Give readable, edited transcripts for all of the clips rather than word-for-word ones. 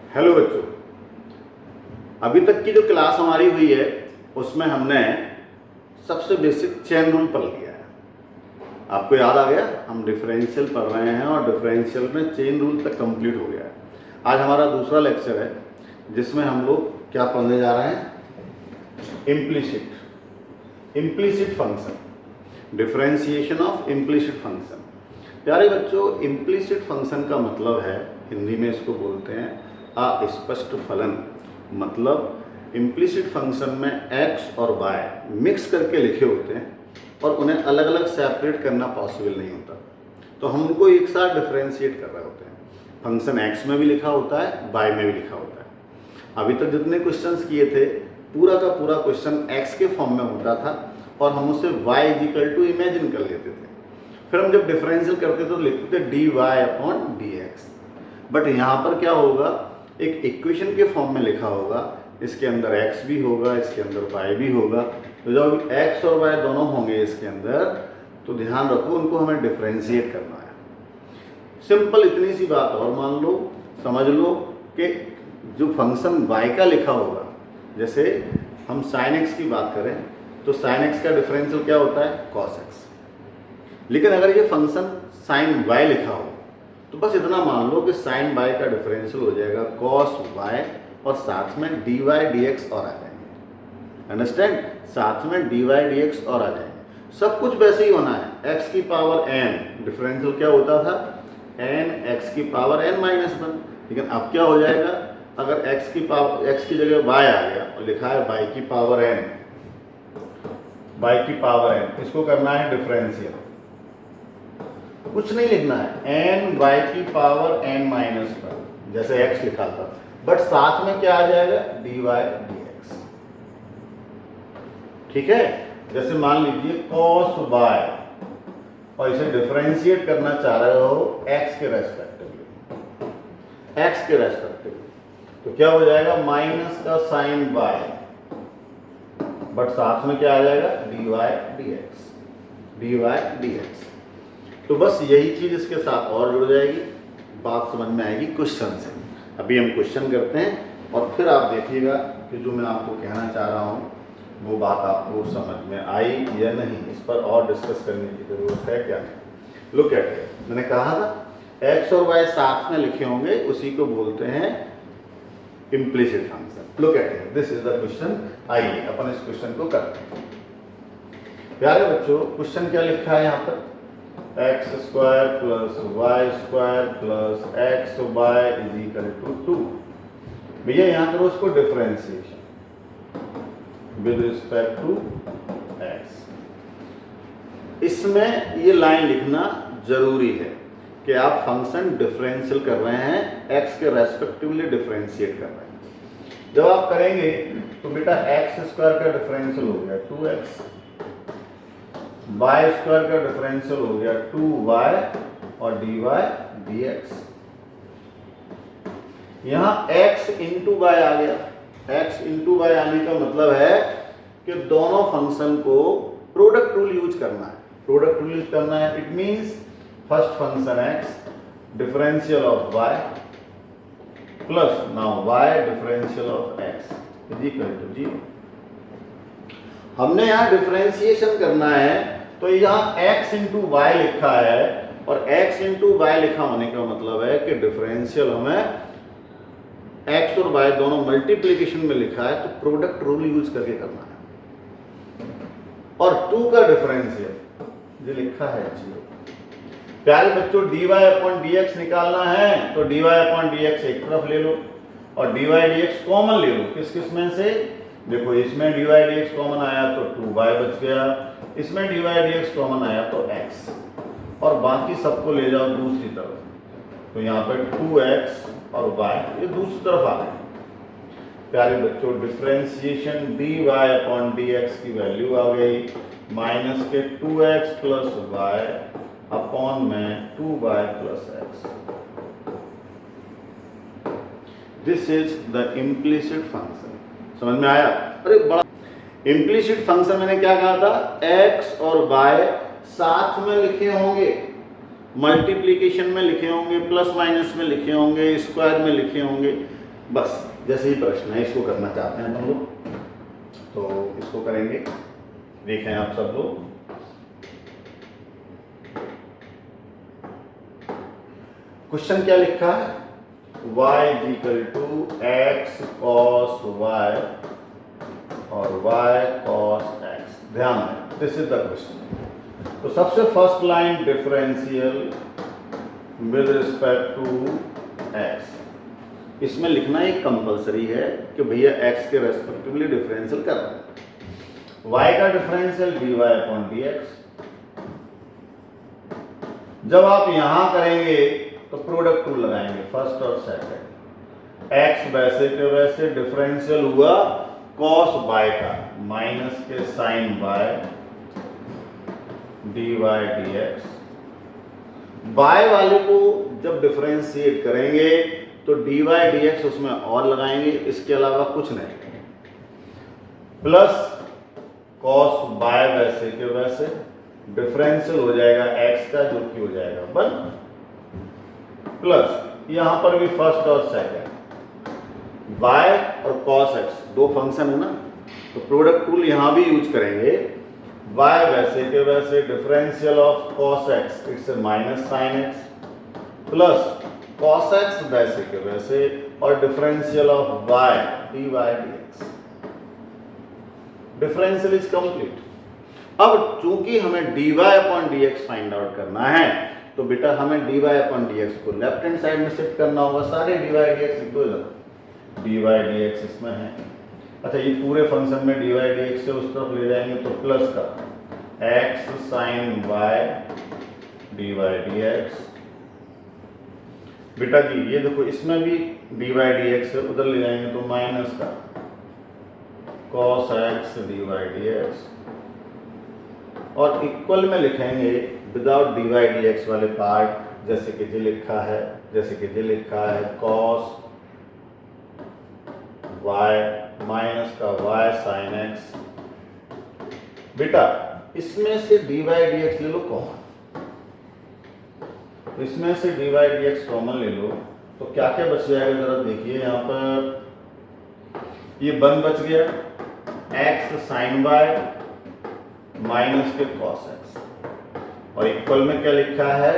Hello बच्चों, अभी तक की जो क्लास हमारी हुई है उसमें हमने सबसे बेसिक चेन रूल पढ़ लिया है। आपको याद आ गया, हम डिफरेंशियल पढ़ रहे हैं और डिफरेंशियल में चेन रूल तक कंप्लीट हो गया है। आज हमारा दूसरा लेक्चर है जिसमें हम लोग क्या पढ़ने जा रहे हैं, implicit function, differentiation of implicit function. प्यारे बच्चों, इम्प्लिसिट फंक्शन का मतलब है, हिंदी में इसको बोलते हैं अस्पष्ट फलन। मतलब इम्प्लिसिट फंक्शन में x और y मिक्स करके लिखे होते हैं और उन्हें अलग अलग सेपरेट करना पॉसिबल नहीं होता, तो हम उनको एक साथ डिफरेंशिएट कर रहे होते हैं। फंक्शन x में भी लिखा होता है, y में भी लिखा होता है। अभी तक जितने क्वेश्चंस किए थे पूरा का पूरा क्वेश्चन x के फॉर्म में होता था और हम उसे y इक्वल टू इमेजिन कर लेते थे। फिर हम जब डिफरेंशियल करते थे तो लिखते थे dy/dx। बट यहाँ पर क्या होगा, एक इक्वेशन के फॉर्म में लिखा होगा, इसके अंदर x भी होगा, इसके अंदर y भी होगा। तो जब x और y दोनों होंगे इसके अंदर, तो ध्यान रखो उनको हमें डिफरेंशिएट करना है। सिंपल इतनी सी बात और मान लो, समझ लो कि जो फंक्शन y का लिखा होगा, जैसे हम sin x की बात करें तो sin x का डिफरेंशियल क्या होता है, cos x। लेकिन अगर ये फंक्शन sin y लिखा हो तो बस इतना मान लो कि sin y का डिफरेंशियल हो जाएगा cos y और साथ में dy dx और आ जाएंगे। अंडरस्टैंड, साथ में dy dx और आ जाएंगे। सब कुछ वैसे ही होना है। x की पावर n डिफरेंशियल क्या होता था, n x की पावर n माइनस 1। लेकिन अब क्या हो जाएगा, अगर x की जगह y आ गया और लिखा है y की पावर n, इसको करना है डिफरेंशियल। कुछ नहीं लिखना है, n y की पावर n माइनस 1 जैसे x लिखा था, बट साथ में क्या आ जाएगा, dy dx। ठीक है, जैसे मान लीजिए cos y और इसे डिफरेंशिएट करना चाह रहे हो x के रेस्पेक्टिवली, तो क्या हो जाएगा, माइनस का sin y, बट साथ में क्या आ जाएगा, dy dx। तो बस यही चीज इसके साथ और जुड़ जाएगी, बात समझ में आएगी क्वेश्चन से। अभी हम क्वेश्चन करते हैं और फिर आप देखिएगा कि जो मैं आपको कहना चाह रहा हूँ वो बात आपको समझ में आई या नहीं, इस पर और डिस्कस करने की जरूरत है क्या। लुक एट इट, मैंने कहा था x और y साथ में लिखे होंगे, उसी को बोलते हैं implicit function. Look at it, this is the question. आइए अपन इस क्वेश्चन को करते हैं। प्यारे बच्चों, क्वेश्चन क्या लिखा है यहाँ पर, x square plus y square plus xy is equal to 2। भैया यहाँ करो उसको differentiation with respect to x। इसमें ये लाइन लिखना जरूरी है कि आप फंक्शन डिफरेंशियल कर रहे हैं, x के रेस्पेक्टिवली डिफरेंशिएट कर रहे हैं। जब आप करेंगे तो बेटा x स्क्वायर का डिफरेंशियल हो गया 2x, y स्क्वायर का डिफरेंशियल हो गया 2y और dy dx। यहां x इंटू y आ गया। x इंटू y आने का मतलब है कि दोनों फंक्शन को प्रोडक्ट रूल यूज करना है। प्रोडक्ट रूल यूज करना है, it means first function x differential of y plus now y differential of x is equal to 0। हमने यहां डिफरेंशिएशन करना है तो यहाँ x इंटू वाई लिखा है और x इंटू वाई लिखा होने का मतलब है कि डिफरेंशियल हमें x और y दोनों मल्टीप्लिकेशन में लिखा है, तो प्रोडक्ट रूल यूज करके करना है। और 2 का डिफरेंशियल जो लिखा है 0। प्यारे बच्चों, dy/dx निकालना है तो dy/dx एक तरफ ले लो और dy dx कॉमन ले लो। किस किस में से, देखो इसमें dy dx कॉमन आया तो 2y बच गया, इसमें dy dx कॉमन आया तो x, और बाकी सबको ले जाओ दूसरी तरफ। तो यहाँ पर 2x और y ये दूसरी तरफ आ गए। प्यारे बच्चों, डिफरेंशिएशन dy/dx की वैल्यू आ गई माइनस के 2x प्लस y अपॉन में 2y plus x। This is the implicit function. समझ में आया? अरे बड़ा इम्प्लिसिट फंक्शन मैंने क्या कहा था, x और y साथ में लिखे होंगे, मल्टीप्लिकेशन में लिखे होंगे, प्लस माइनस में लिखे होंगे, स्क्वायर में लिखे होंगे। बस जैसे ही प्रश्न है इसको करना चाहते हैं हम लोग, तो इसको करेंगे। देखें आप सब लोग, क्वेश्चन क्या लिखा है, y is equal to x cos y और y कॉस एक्स। ध्यान दें, दिस इज द क्वेश्चन। तो सबसे first line differential with respect to x, इसमें लिखना एक कंपलसरी है कि भैया x के रेस्पेक्टिवली डिफरेंशियल कर रहे हैं। y का डिफरेंशियल dy अपॉन dx। जब आप यहां करेंगे तो प्रोडक्ट रूल लगाएंगे फर्स्ट और सेकंड। x वैसे के वैसे डिफरेंशियल हुआ cos y का माइनस के sign y dy dx। y वाले को जब डिफरेंशिएट करेंगे तो dy dx उसमें और लगाएंगे, इसके अलावा कुछ नहीं, प्लस cos y वैसे के वैसे डिफरेंशियल हो जाएगा x का जो कि हो जाएगा 1, प्लस यहां पर भी फर्स्ट और सेकंड y और cos x दो फंक्शन है ना, तो प्रोडक्ट रूल यहां भी यूज करेंगे। y वैसे के वैसे differential of cos x it's minus sine x plus cos x वैसे के वैसे और differential of y dy dx। Differential is complete. अब चूंकि हमें dy upon dx find out करना है तो बेटा हमें dy अपॉन dx को लेफ्ट हैंड साइड में शिफ्ट करना होगा। सारे dy dx लिख दो इधर, dy dx इसमें है। अच्छा, ये पूरे फंक्शन में dy dx से उस तरफ ले जाएंगे तो प्लस का x sine y dy dx। बेटा जी ये देखो, इसमें भी dy dx से उधर ले जाएंगे तो माइनस का cos x dy dx, और इक्वल में लिखेंगे विदाउट dy dx वाले पार्ट, जैसे कि जो लिखा है, जैसे कि जो लिखा है cos y माइनस का y sin x। बेटा इसमें से dy dx ले लो कॉमन, इसमें से dy dx कॉमन ले लो तो क्या क्या बच जाएगा जरा देखिए। यहाँ पर ये 1 बच गया, x sin y माइनस के cos x, और इक्वल में क्या लिखा है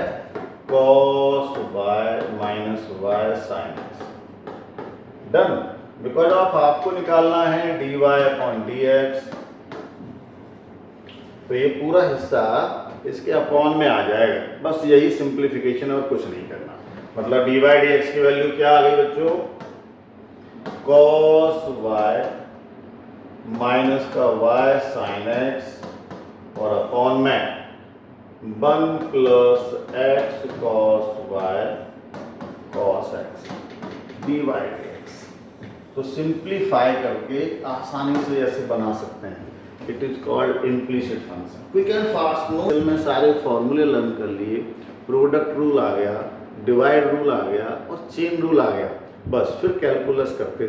cos y minus y sin x। Done. Because of आपको निकालना है dy अपॉन dx, तो ये पूरा हिस्सा इसके अपॉन में आ जाएगा। बस यही सिंप्लीफिकेशन और कुछ नहीं करना। मतलब dy dx की वैल्यू क्या आ गई बच्चों, cos y माइनस का y sin x और अपॉन में 1 plus x cos y cos x dy dx। तो सिंप्लीफाई करके आसानी से ऐसे बना सकते हैं। It is called implicit function. Quick and fast know में सारे फॉर्मूले लर्न कर लिए, प्रोडक्ट रूल आ गया, डिवाइड रूल आ गया और चेन रूल आ गया। बस फिर कैलकुलस करते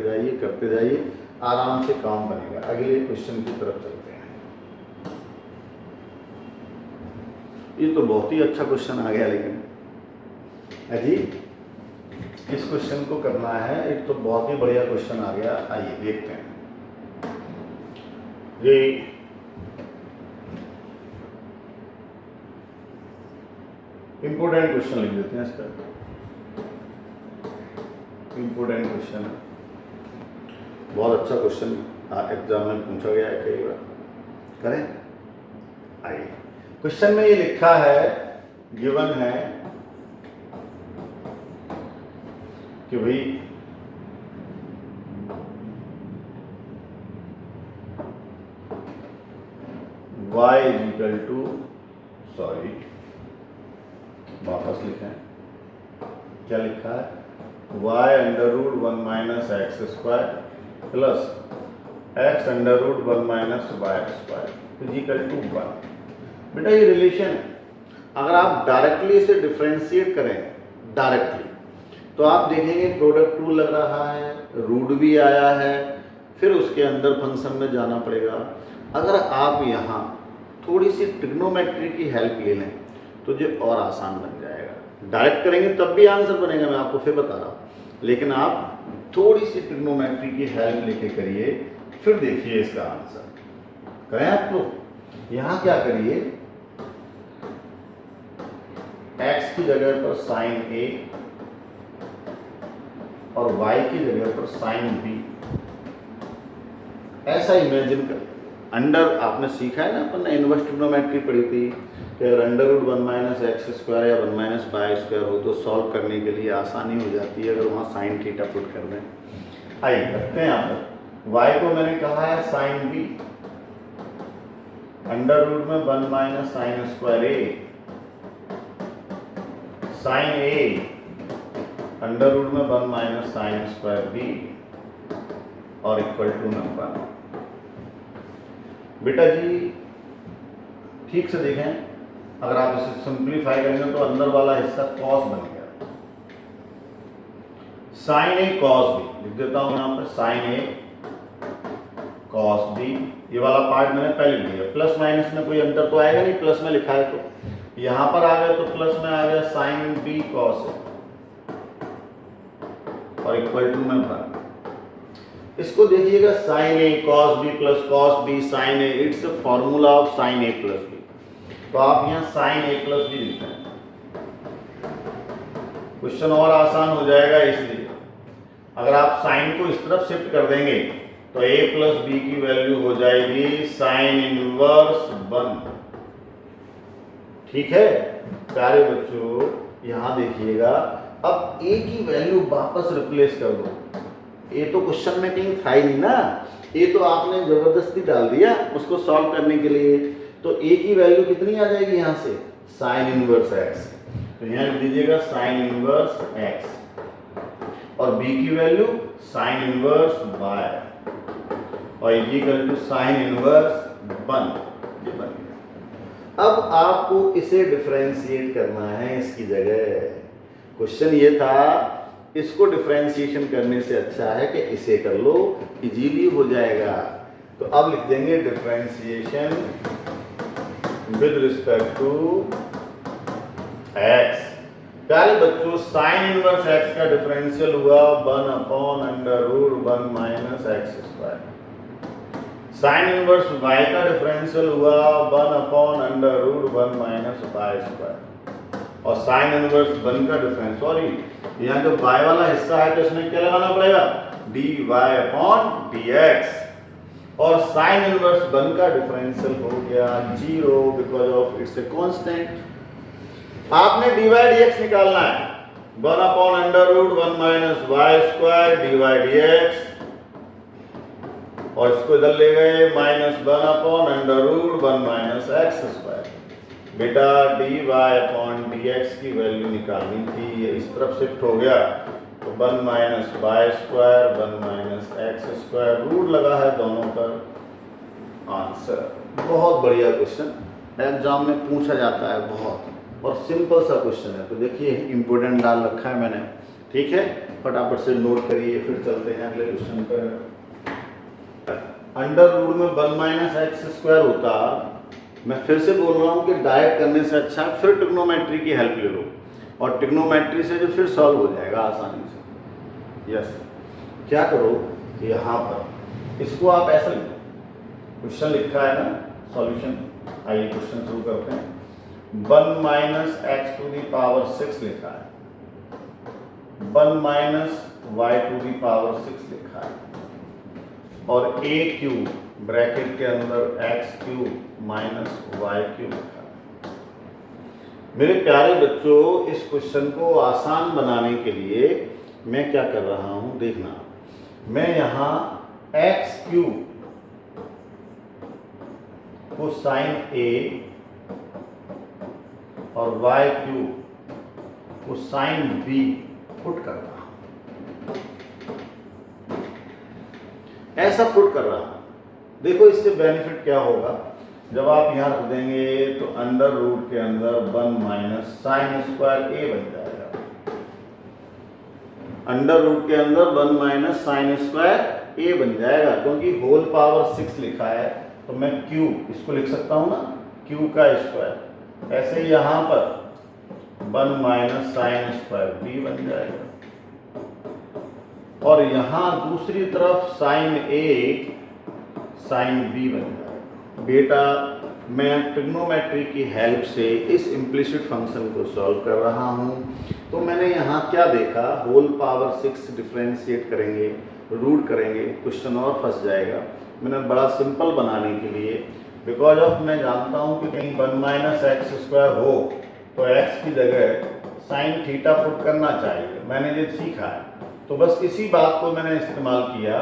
जाइए, आराम से काम बनेगा। अगले क्वेश्चन की तरफ चलते हैं। ये तो बहुत ही अच्छा क्वेश्चन आ गया, लेकिन अजी इस क्वेश्चन को करना है। एक तो बहुत ही बढ़िया क्वेश्चन आ गया, आइए देखते हैं। ये इंपोर्टेंट क्वेश्चन लिख देते हैं इसका। इंपोर्टेंट क्वेश्चन है, बहुत अच्छा क्वेश्चन एग्जाम में पूछा गया है कई बार। करें, आइए। क्वेश्चन में ये लिखा है, गिवन है कि भाई y is equal to, sorry वापस लिखें, क्या लिखा है, y under root 1 minus x square plus x under root 1 minus y square is equal to 1। बेटा ये रिलेशन है। अगर आप डायरेक्टली इसे डिफरेंशिएट करें डायरेक्टली तो आप देखेंगे प्रोडक्ट रूल लग रहा है, रूट भी आया है, फिर उसके अंदर फंक्शन में जाना पड़ेगा। अगर आप यहाँ थोड़ी सी ट्रिग्नोमेट्री की हेल्प ले लें तो जो और आसान बन जाएगा। डायरेक्ट करेंगे तब भी आंसर बनेगा, मैं आपको फिर बता रहा हूँ। लेकिन आप थोड़ी सी ट्रिग्नोमेट्री की हेल्प लेके करिए, फिर देखिए इसका आंसर। करें आप लोग, यहाँ क्या करिए, x की जगह पर साइन a और y की जगह पर साइन b, ऐसा इमेजिन कर। अंडर आपने सीखा है ना, अपन ने इनवर्स ट्रिग्नोमेट्री पढ़ी थी कि अगर under root 1 minus x square या 1 माइनस वाई स्क्वायर हो तो सॉल्व करने के लिए आसानी हो जाती है अगर वहाँ साइन थीटा पुट कर दें। आइए करते हैं यहाँ पर। y को मैंने कहा है साइन b, अंडर रूट में 1 minus sine square a, sine a under root में 1 माइनस साइन स्क्वायर b और इक्वल टू नंबर। बेटा जी ठीक से देखें, अगर आप इसे सिंप्लीफाई करेंगे तो अंदर वाला हिस्सा कॉस बन गया, साइन ए कॉस बी लिख देता हूं यहां पर, साइन ए कॉस बी, ये वाला पार्ट मैंने पहले लिख दिया। प्लस माइनस में कोई अंतर तो आएगा नहीं, प्लस में लिखा है तो यहां पर आ गया तो प्लस में आ गया साइन बी कॉस ए और इक्वल टू में 1। इसको देखिएगा, sine A cos B plus cos B sine A, it's a formula of sine A plus B. तो आप यहाँ साइन ए प्लस बी लिखते हैं, क्वेश्चन और आसान हो जाएगा। इसलिए अगर आप साइन को इस तरफ शिफ्ट कर देंगे तो a प्लस बी की वैल्यू हो जाएगी साइन इनवर्स 1। ठीक है प्यारे बच्चों, यहाँ देखिएगा, अब a की वैल्यू वापस रिप्लेस कर दो। ये तो क्वेश्चन में कहीं था ही नहीं ना, ये तो आपने जबरदस्ती डाल दिया उसको सॉल्व करने के लिए। तो a की वैल्यू कितनी आ जाएगी यहाँ से, साइन इनवर्स x। तो यहाँ लिख दीजिएगा साइन इनवर्स x और b की वैल्यू साइन इनवर्स y और इक्वल टू साइन इनवर्स 1। ये बन गया। अब आपको इसे डिफरेंशिएट करना है इसकी जगह। क्वेश्चन ये था, इसको डिफरेंशिएशन करने से अच्छा है कि इसे कर लो, इजीली हो जाएगा। तो अब लिख देंगे differentiation with respect to x। प्यारे बच्चों, साइन इनवर्स x का डिफरेंशियल हुआ 1 upon under root 1 minus x square. Sine inverse y का डिफरेंशियल हुआ 1 upon under root 1 minus y square. और साइन इनवर्स 1 का डिफरेंस, सॉरी यहाँ जो y वाला हिस्सा है तो इसमें क्या लगाना पड़ेगा, dy अपॉन dx। और साइन इनवर्स 1 का डिफरेंशियल हो गया 0 because of it's a constant. आपने dy dx निकालना है, 1 upon under root 1 minus y square dy dx, और इसको इधर ले गए minus 1 upon under root 1 minus x square. बेटा dy अपॉन dx की वैल्यू निकालनी थी, ये इस तरफ शिफ्ट हो गया तो 1 minus y square 1 minus x square, root लगा है दोनों पर। आंसर बहुत बढ़िया क्वेश्चन एग्जाम में पूछा जाता है बहुत, और सिंपल सा क्वेश्चन है। तो देखिए इंपोर्टेंट डाल रखा है मैंने, ठीक है, फटाफट से नोट करिए, फिर चलते हैं अगले क्वेश्चन पर। अंडर रूट में 1 माइनस एक्स स्क्वायर होता, मैं फिर से बोल रहा हूँ कि डायरेक्ट करने से अच्छा फिर ट्रिग्नोमेट्री की हेल्प ले लो, और ट्रिग्नोमेट्री से जो फिर सॉल्व हो जाएगा आसानी से। यस, क्या करो, यहाँ पर इसको आप ऐसा लिखो, क्वेश्चन लिखा है ना, सॉल्यूशन। आइए क्वेश्चन शुरू करते हैं। 1 minus x to the power 6 लिखा है, 1 minus y to the power 6 लिखा है, और a क्यूब ब्रैकेट के अंदर x cube minus y cube लिखा है। मेरे प्यारे बच्चों, इस क्वेश्चन को आसान बनाने के लिए मैं क्या कर रहा हूं, देखना। मैं यहां एक्स क्यूब को साइन a और वाई क्यूब को साइन b पुट कर रहा हूं, ऐसा पुट कर रहा हूं। देखो इससे बेनिफिट क्या होगा, जब आप यहां रख देंगे तो अंडर रूट के अंदर 1 माइनस साइन स्क्वायर a बन जाएगा। अंडर रूट के अंदर 1 माइनस साइन स्क्वायर a बन जाएगा, क्योंकि होल पावर 6 लिखा है तो मैं q इसको लिख सकता हूं ना, q का स्क्वायर। ऐसे ही यहां पर 1 माइनस साइन स्क्वायर b बन जाएगा। और यहाँ दूसरी तरफ साइन ए साइन बी बन जाएगा। बेटा मैं ट्रिग्नोमेट्री की हेल्प से इस इम्प्लिसिट फंक्शन को सॉल्व कर रहा हूँ। तो मैंने यहाँ क्या देखा, होल पावर 6 डिफ्रेंशिएट करेंगे, रूट करेंगे, क्वेश्चन और फंस जाएगा। मैंने बड़ा सिंपल बनाने के लिए, बिकॉज ऑफ मैं जानता हूँ कि कहीं 1 माइनस एक्स स्क्वायर हो तो एक्स की जगह साइन थीटा पुट करना चाहिए, मैंने ये सीखा है। तो बस इसी बात को मैंने इस्तेमाल किया।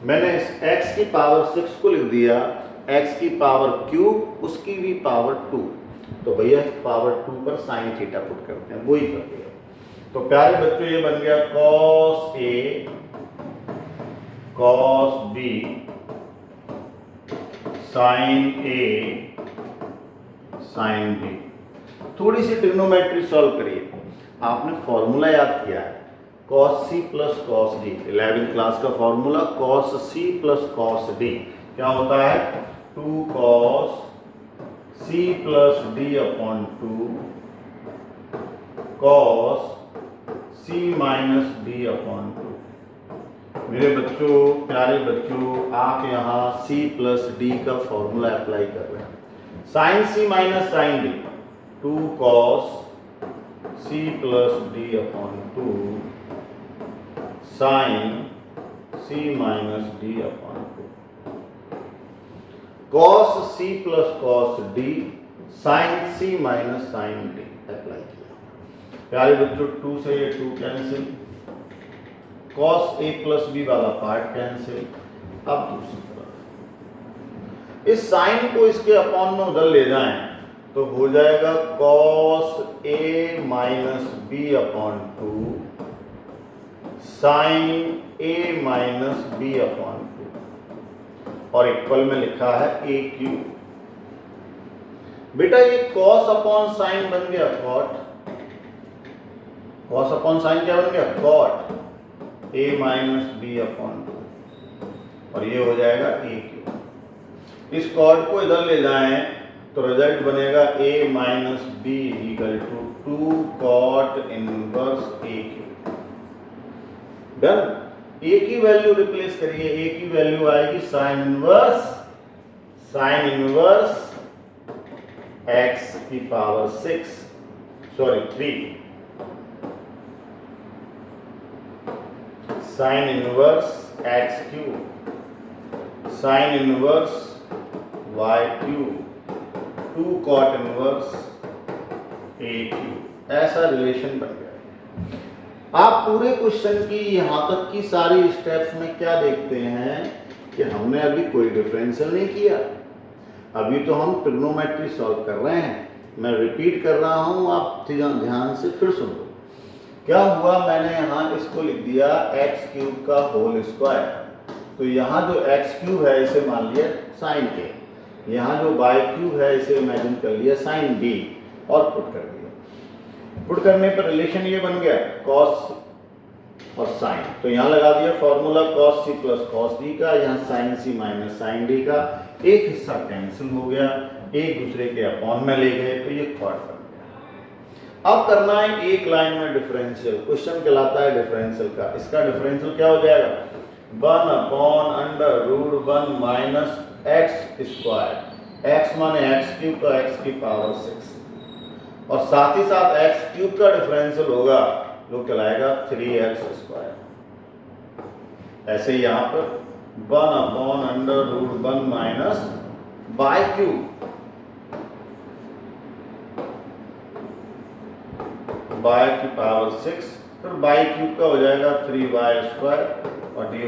मैंने इस x की पावर 6 को लिख दिया x की पावर क्यूब, उसकी भी पावर 2। तो भैया पावर 2 पर साइन थीटा पुट करते हैं, वही कर दिया। तो प्यारे बच्चों ये बन गया cos A cos B sin A sin B। थोड़ी सी ट्रिग्नोमेट्री सॉल्व करिए। आपने फॉर्मूला याद किया है, cos C plus cos D, 11th class का formula cos C plus cos D क्या होता है, 2 cos C plus D upon 2 cos C minus D upon 2। मेरे बच्चों, प्यारे बच्चों, आप यहाँ C प्लस D का फॉर्मूला अप्लाई कर रहे हैं। Sine C minus sine D, 2 cos C plus D upon 2 sine C minus D upon 2। cos C plus cos D sign C minus sine D apply किया। प्यारे बच्चों 2 से ये 2 cancel, cos A plus B वाला part cancel. अब दूसरी तरफ इस साइन को इसके अपॉन में उधर ले जाएं तो हो जाएगा cos A minus B upon 2 sine A minus B upon 2 और इक्वल में लिखा है A क्यूब। बेटा ये cos अपॉन साइन बन गया cot, cos अपॉन साइन क्या बन गया cot A minus B upon 2 और ये हो जाएगा A क्यूब। इस cot को इधर ले जाएं तो रिजल्ट बनेगा A minus B equal to 2 cot inverse A cube. Done. A की वैल्यू रिप्लेस करिए, A की वैल्यू आएगी साइन इनवर्स x की power 3 sine inverse x cube sine inverse y cube 2 cot inverse A cube. ऐसा relation बन गया। आप पूरे क्वेश्चन की यहां तक की सारी स्टेप्स में क्या देखते हैं कि हमने अभी कोई डिफरेंशियल नहीं किया, अभी तो हम ट्रिग्नोमेट्री सॉल्व कर रहे हैं। मैं रिपीट कर रहा हूं, आप ध्यान से फिर सुन लो। क्या हुआ, मैंने यहाँ इसको लिख दिया एक्स क्यूब का होल स्क्वायर। तो यहाँ जो एक्स क्यूब है इसे मान लिया साइन ए, यहाँ जो बाई क्यूब है इसे इमेजिन कर लिया साइन बी और पुट कर दिया। पुट करने पर रिलेशन ये बन गया कॉस और साइन। तो यहाँ लगा दिया formula cos C plus cos D का, यहाँ sine C minus sine D का। एक हिस्सा कैंसिल हो गया, एक दूसरे के अपॉन में ले गए तो ये क्वाड बन गया। अब करना है एक लाइन में डिफरेंशियल। क्वेश्चन कहलाता है डिफरेंशियल का। इसका डिफरेंशियल क्या हो जाएगा, 1 upon under root 1 minus x square. X माने एक्स क्यूब का एक्स की पावर 6 और साथ ही साथ एक्स क्यूब का डिफरेंशियल होगा जो कहलाएगा 3x स्क्वायर। ऐसे यहाँ पर 1 upon under root 1 minus y cube y की पावर 6, फिर बाई क्यूब का हो जाएगा 3y स्क्वायर और dy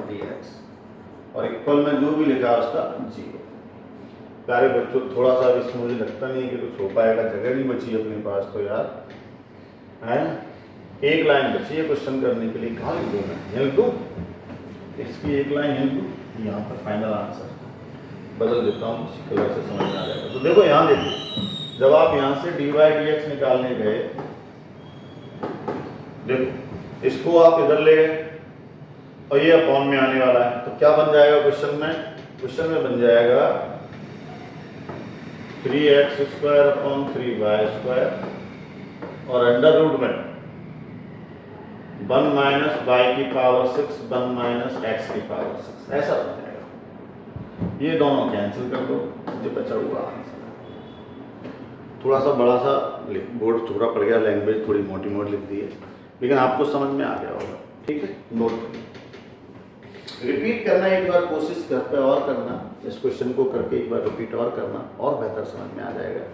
dx और इक्वल में जो भी लिखा है उसका 0। प्यारे बच्चों थोड़ा सा इसमें मुझे लगता नहीं है कि कुछ हो पाएगा, जगह नहीं बची अपने पास तो यार है। एक लाइन बची है क्वेश्चन करने के लिए, कहाँ लिख दूँ मैं, यहाँ लिख दूँ, इसकी एक लाइन यहाँ लिख दूँ, यहाँ पर फाइनल आंसर बदल देता हूँ, उसी कलर से समझ में आ जाएगा। तो देखो यहाँ देखिए, जब आप यहाँ से dy dx निकालने गए, देखो इसको आप इधर ले गए और ये अपॉन में आने वाला है, तो क्या बन जाएगा क्वेश्चन में, क्वेश्चन में बन जाएगा 3x square upon 3y square और अंडर रूट में 1 माइनस वाई की पावर 6 1 माइनस एक्स की पावर 6 ऐसा बन जाएगा। ये दोनों कैंसिल कर दो, जो बचा हुआ आंसर है। थोड़ा सा बड़ा सा बोर्ड छोटा पड़ गया, लैंग्वेज थोड़ी मोटी मोटी लिख दी है, लेकिन आपको समझ में आ गया होगा। ठीक है, नोट करिए, रिपीट करना एक बार, कोशिश घर पे और करना, इस क्वेश्चन को करके एक बार रिपीट और करना और बेहतर समझ में आ जाएगा।